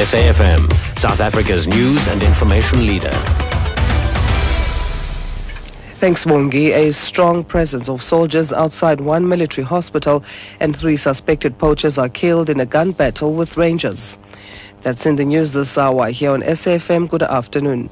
SAfm, South Africa's news and information leader. Thanks, Mongi. A strong presence of soldiers outside one military hospital and 3 suspected poachers are killed in a gun battle with rangers. That's in the news this hour here on SAfm. Good afternoon.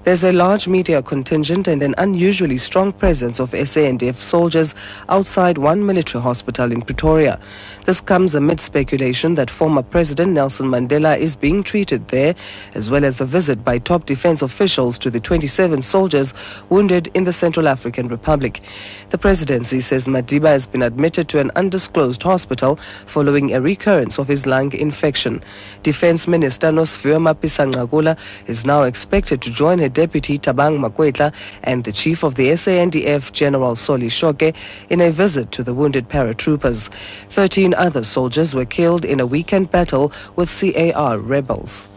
There's a large media contingent and an unusually strong presence of SANDF soldiers outside one military hospital in Pretoria. This comes amid speculation that former President Nelson Mandela is being treated there, as well as the visit by top defense officials to the 27 soldiers wounded in the Central African Republic. The presidency says Madiba has been admitted to an undisclosed hospital following a recurrence of his lung infection. Defense Minister Nosfiwe Mapisangqakula is now expected to join her Deputy Tabang Makwetla and the Chief of the SANDF, General Soli Shoke, in a visit to the wounded paratroopers. 13 other soldiers were killed in a weekend battle with CAR rebels.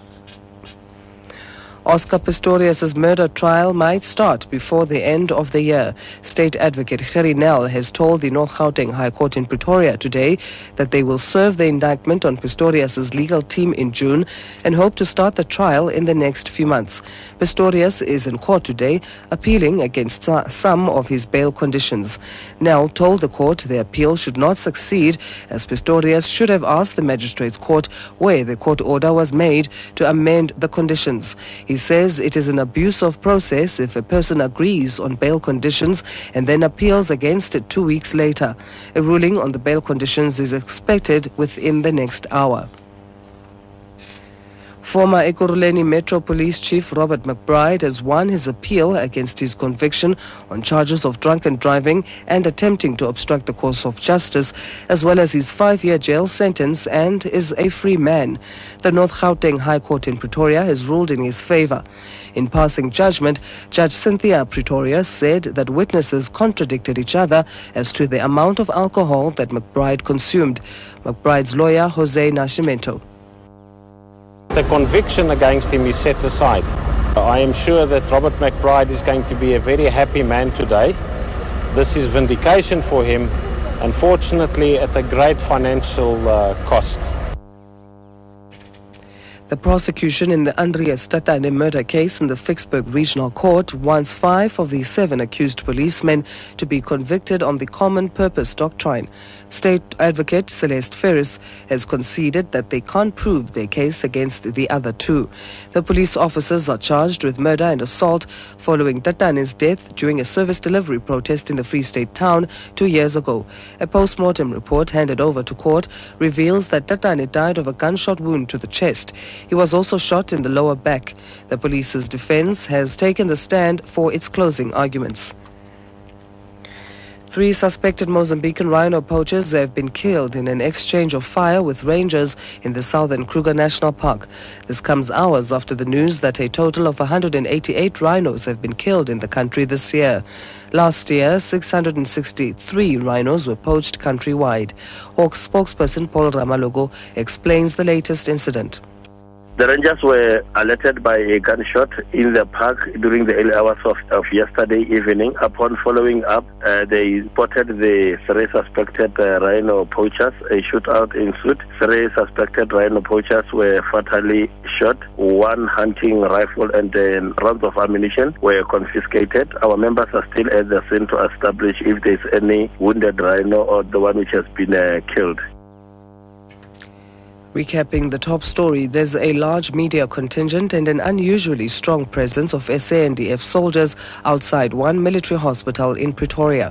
Oscar Pistorius' murder trial might start before the end of the year. State Advocate Gerrie Nel has told the North Gauteng High Court in Pretoria today that they will serve the indictment on Pistorius' legal team in June and hope to start the trial in the next few months. Pistorius is in court today, appealing against some of his bail conditions. Nel told the court the appeal should not succeed, as Pistorius should have asked the magistrate's court where the court order was made to amend the conditions. He says it is an abuse of process if a person agrees on bail conditions and then appeals against it 2 weeks later. A ruling on the bail conditions is expected within the next hour. Former Ekurhuleni Metro Police Chief Robert McBride has won his appeal against his conviction on charges of drunken driving and attempting to obstruct the course of justice, as well as his 5-year jail sentence, and is a free man. The North Gauteng High Court in Pretoria has ruled in his favor. In passing judgment, Judge Cynthia Pretoria said that witnesses contradicted each other as to the amount of alcohol that McBride consumed. McBride's lawyer, Jose Nascimento. The conviction against him is set aside. I am sure that Robert McBride is going to be a very happy man today. This is vindication for him, unfortunately at a great financial cost. The prosecution in the Andries Tatane murder case in the Vicksburg Regional Court wants 5 of the 7 accused policemen to be convicted on the common purpose doctrine. State Advocate Celeste Ferris has conceded that they can't prove their case against the other 2. The police officers are charged with murder and assault following Tatane's death during a service delivery protest in the Free State town 2 years ago. A post-mortem report handed over to court reveals that Tatane died of a gunshot wound to the chest. He was also shot in the lower back. The police's defense has taken the stand for its closing arguments. 3 suspected Mozambican rhino poachers have been killed in an exchange of fire with rangers in the southern Kruger National Park. This comes hours after the news that a total of 188 rhinos have been killed in the country this year. Last year, 663 rhinos were poached countrywide. Hawks spokesperson Paul Ramalogo explains the latest incident. The rangers were alerted by a gunshot in the park during the early hours of yesterday evening. Upon following up, they spotted the 3 suspected rhino poachers. A shootout ensued. 3 suspected rhino poachers were fatally shot. 1 hunting rifle and rounds of ammunition were confiscated. Our members are still at the scene to establish if there is any wounded rhino or the one which has been killed. Recapping the top story, there's a large media contingent and an unusually strong presence of SANDF soldiers outside one military hospital in Pretoria.